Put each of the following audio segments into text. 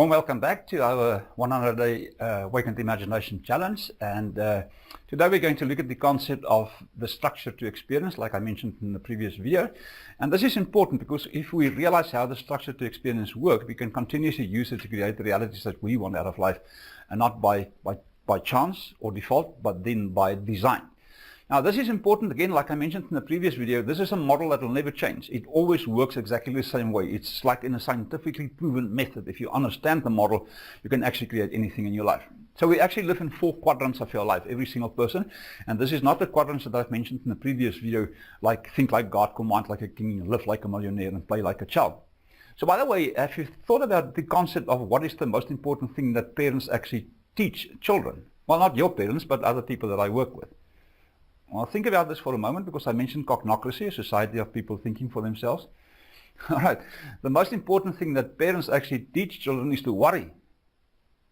Warm welcome back to our 100-day Awakened Imagination Challenge, and today we're going to look at the concept of the structure to experience, like I mentioned in the previous video. And this is important because if we realize how the structure to experience works, we can continuously use it to create the realities that we want out of life, and not by chance or default, but then by design. Now this is important, again, like I mentioned in the previous video. This is a model that will never change. It always works exactly the same way. It's like in a scientifically proven method. If you understand the model, you can actually create anything in your life. So we actually live in 4 quadrants of your life, every single person. And this is not the quadrants that I've mentioned in the previous video, like think like God, command like a king, live like a millionaire, and play like a child. So by the way, have you thought about the concept of what is the most important thing that parents actually teach children? Well, not your parents, but other people that I work with. Well, think about this for a moment, because I mentioned cognoscracy, a society of people thinking for themselves. All right, the most important thing that parents actually teach children is to worry.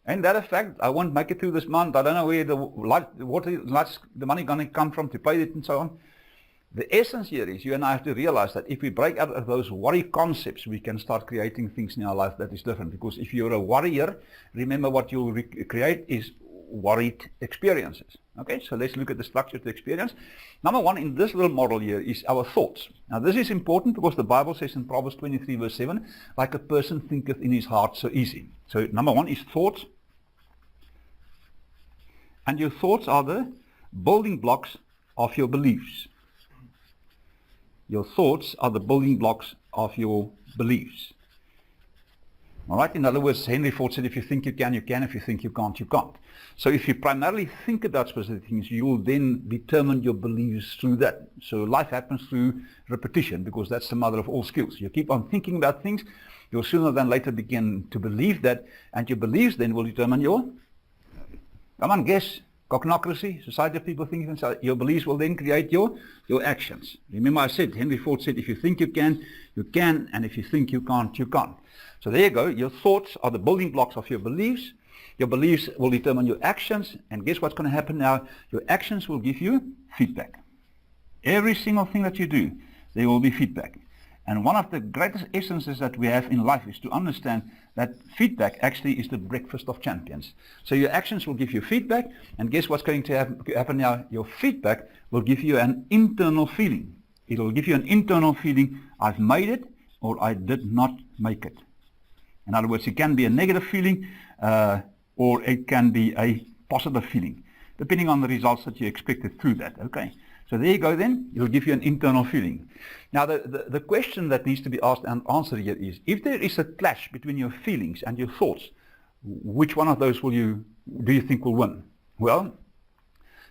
Ain't that a fact? I won't make it through this month. I don't know where the money going to come from to pay it and so on. The essence here is you and I have to realize that if we break out of those worry concepts, we can start creating things in our life that is different. Because if you're a worrier, remember what you'll create is worried experiences. Okay, so let's look at the structure to experience. Number one in this little model here is our thoughts. Now this is important because the Bible says in Proverbs 23 verse 7, like a person thinketh in his heart so easy. So number one is thoughts. And your thoughts are the building blocks of your beliefs. Your thoughts are the building blocks of your beliefs. All right, in other words, Henry Ford said, if you think you can, you can. If you think you can't, you can't. So if you primarily think about specific things, you will then determine your beliefs through that. So life happens through repetition, because that's the mother of all skills. You keep on thinking about things, you'll sooner than later begin to believe that, and your beliefs then will determine your, come on, guess, cognoscracy, society of people thinking themselves. Your beliefs will then create your actions. Remember I said, Henry Ford said, if you think you can, and if you think you can't, you can't. So there you go. Your thoughts are the building blocks of your beliefs. Your beliefs will determine your actions. And guess what's going to happen now? Your actions will give you feedback. Every single thing that you do, there will be feedback. And one of the greatest essences that we have in life is to understand that feedback actually is the breakfast of champions. So your actions will give you feedback. And guess what's going to happen now? Your feedback will give you an internal feeling. It will give you an internal feeling, I've made it, or I did not make it. In other words, it can be a negative feeling or it can be a positive feeling, depending on the results that you expected through that. Okay, so there you go then. It will give you an internal feeling. Now the question that needs to be asked and answered here is, if there is a clash between your feelings and your thoughts, which one of those do you think will win? Well,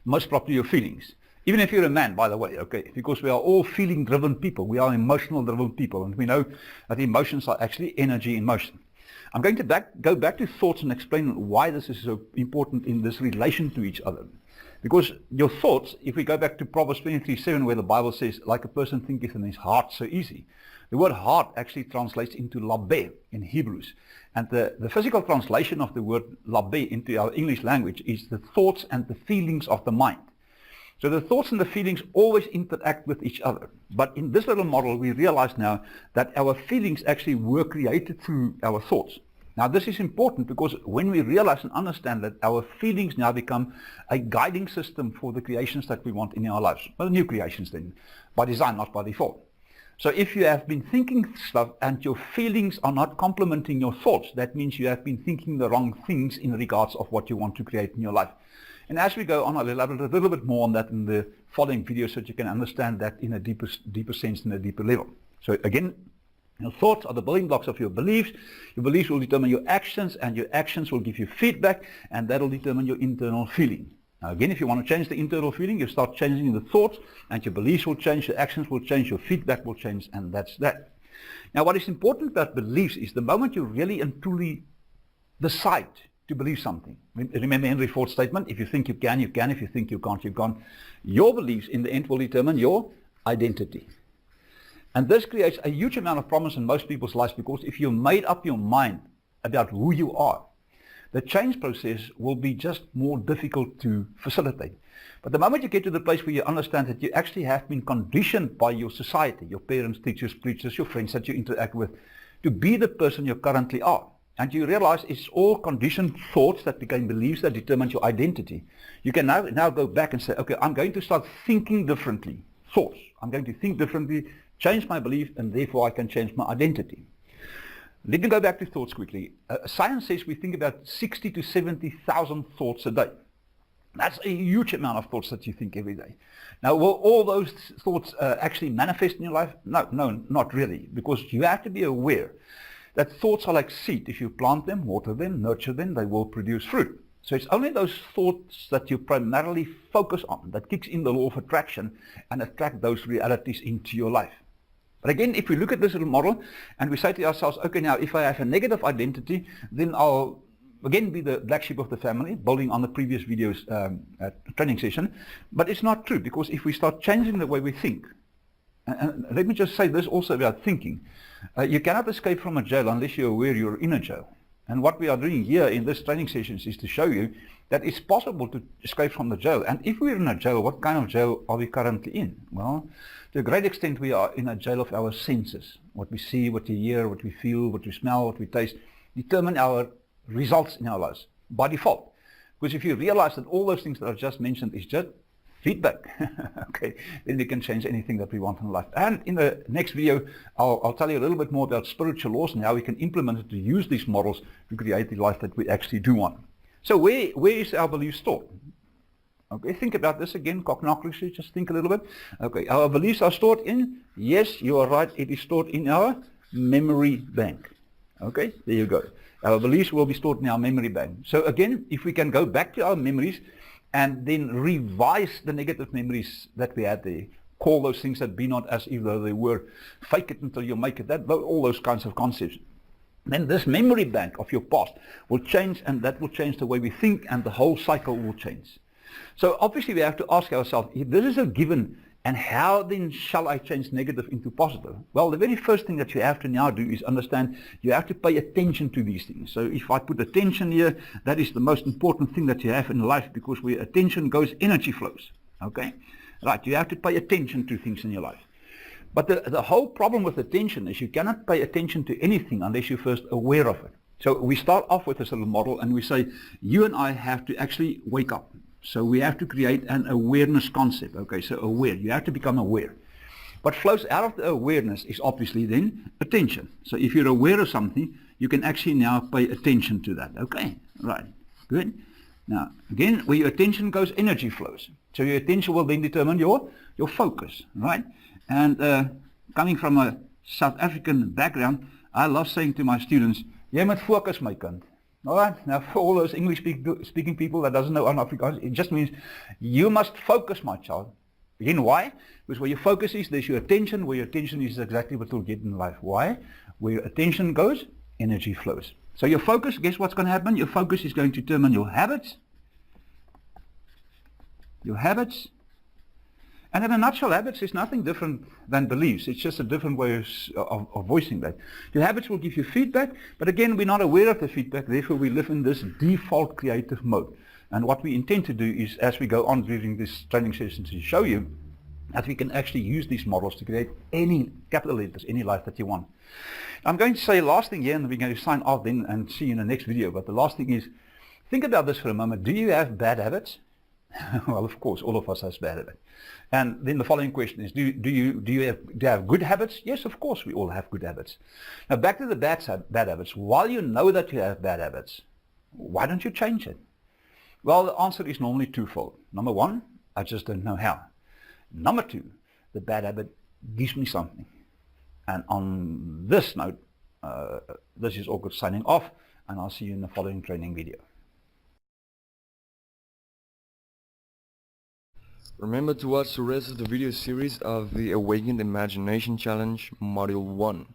most probably your feelings. Even if you're a man, by the way, okay, because we are all feeling-driven people. We are emotional-driven people, and we know that emotions are actually energy in motion. I'm going to go back to thoughts and explain why this is so important in this relation to each other. Because your thoughts, if we go back to Proverbs 23:7, where the Bible says, like a person thinketh in his heart so easy. The word heart actually translates into labeh in Hebrews. And the physical translation of the word labeh into our English language is the thoughts and the feelings of the mind. So the thoughts and the feelings always interact with each other. But in this little model, we realize now that our feelings actually were created through our thoughts. Now this is important because when we realize and understand that our feelings now become a guiding system for the creations that we want in our lives. Well, new creations then, by design, not by default. So if you have been thinking stuff and your feelings are not complementing your thoughts, that means you have been thinking the wrong things in regards of what you want to create in your life. And as we go on, I'll elaborate a little bit more on that in the following videos so that you can understand that in a deeper sense, in a deeper level. So again, your thoughts are the building blocks of your beliefs. Your beliefs will determine your actions, and your actions will give you feedback, and that will determine your internal feeling. Now again, if you want to change the internal feeling, you start changing the thoughts, and your beliefs will change, your actions will change, your feedback will change, and that's that. Now what is important about beliefs is the moment you really and truly decide to believe something. Remember Henry Ford's statement, if you think you can, you can. If you think you can't, you can't. Your beliefs in the end will determine your identity. And this creates a huge amount of promise in most people's lives, because if you made up your mind about who you are, the change process will be just more difficult to facilitate. But the moment you get to the place where you understand that you actually have been conditioned by your society, your parents, teachers, preachers, your friends that you interact with, to be the person you currently are, and you realize it's all conditioned thoughts that became beliefs that determine your identity. You can now go back and say, okay, I'm going to start thinking differently. Thoughts. I'm going to think differently, change my belief, and therefore I can change my identity. Let me go back to thoughts quickly. Science says we think about 60 to 70,000 thoughts a day. That's a huge amount of thoughts that you think every day. Now, will all those thoughts actually manifest in your life? No, not really, because you have to be aware that thoughts are like seed. If you plant them, water them, nurture them, they will produce fruit. So it's only those thoughts that you primarily focus on that kicks in the law of attraction and attract those realities into your life. But again, if we look at this little model and we say to ourselves, okay, now if I have a negative identity, then I'll again be the black sheep of the family, building on the previous video's training session. But it's not true, because if we start changing the way we think, and let me just say this also about thinking, you cannot escape from a jail unless you're aware you're in a jail. And what we are doing here in this training sessions is to show you that it's possible to escape from the jail. And if we're in a jail, what kind of jail are we currently in? Well, to a great extent we are in a jail of our senses. What we see, what we hear, what we feel, what we smell, what we taste, determine our results in our lives by default. Because if you realize that all those things that I just mentioned is just feedback, okay, then we can change anything that we want in life. And in the next video, I'll tell you a little bit more about spiritual laws and how we can implement it to use these models to create the life that we actually do want. So where is our belief stored? Okay, think about this again, cognitively, just think a little bit. Okay, our beliefs are stored in, yes, you are right, it is stored in our memory bank. Okay, there you go. Our beliefs will be stored in our memory bank. So again, if we can go back to our memories and then revise the negative memories that we had there, call those things that be not as if though they were, fake it until you make it, that, all those kinds of concepts. Then this memory bank of your past will change, and that will change the way we think, and the whole cycle will change. So obviously we have to ask ourselves, if this is a given, and how then shall I change negative into positive? Well, the very first thing that you have to now do is understand you have to pay attention to these things. So if I put attention here, that is the most important thing that you have in life, because where attention goes, energy flows. Okay? Right, you have to pay attention to things in your life. But the whole problem with attention is you cannot pay attention to anything unless you're first aware of it. So we start off with this little model and we say, you and I have to actually wake up. So we have to create an awareness concept. Okay, so aware. You have to become aware. What flows out of the awareness is obviously then attention. So if you're aware of something, you can actually now pay attention to that. Okay, right, good. Now, again, where your attention goes, energy flows. So your attention will then determine your focus, right? And coming from a South African background, I love saying to my students, jy moet focus, my kind. All right, now for all those English speaking people that doesn't know Afrikaans, it just means you must focus, my child. Again, why? Because where your focus is, there's your attention. Where your attention is exactly what you'll get in life. Why? Where your attention goes, energy flows. So your focus, guess what's going to happen? Your focus is going to determine your habits. Your habits. And in a nutshell, habits is nothing different than beliefs. It's just a different way of voicing that. Your habits will give you feedback, but again, we're not aware of the feedback, therefore we live in this default creative mode. And what we intend to do is, as we go on during this training session, to show you that we can actually use these models to create any, capital letters, any life that you want. I'm going to say last thing here, and we're going to sign off then and see you in the next video, but the last thing is, think about this for a moment. Do you have bad habits? Well, of course, all of us has bad habits. And then the following question is, do you have good habits? Yes, of course, we all have good habits. Now, back to the bad habits. While you know that you have bad habits, why don't you change it? Well, the answer is normally twofold. Number one, I just don't know how. Number two, the bad habit gives me something. And on this note, this is Ockert signing off, and I'll see you in the following training video. Remember to watch the rest of the video series of the Awakened Imagination Challenge Module 1.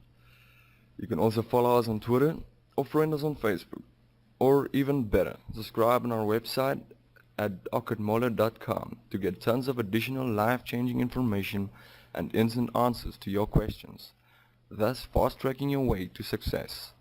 You can also follow us on Twitter or friend us on Facebook. Or even better, subscribe on our website at ockertmoller.com to get tons of additional life-changing information and instant answers to your questions, thus fast-tracking your way to success.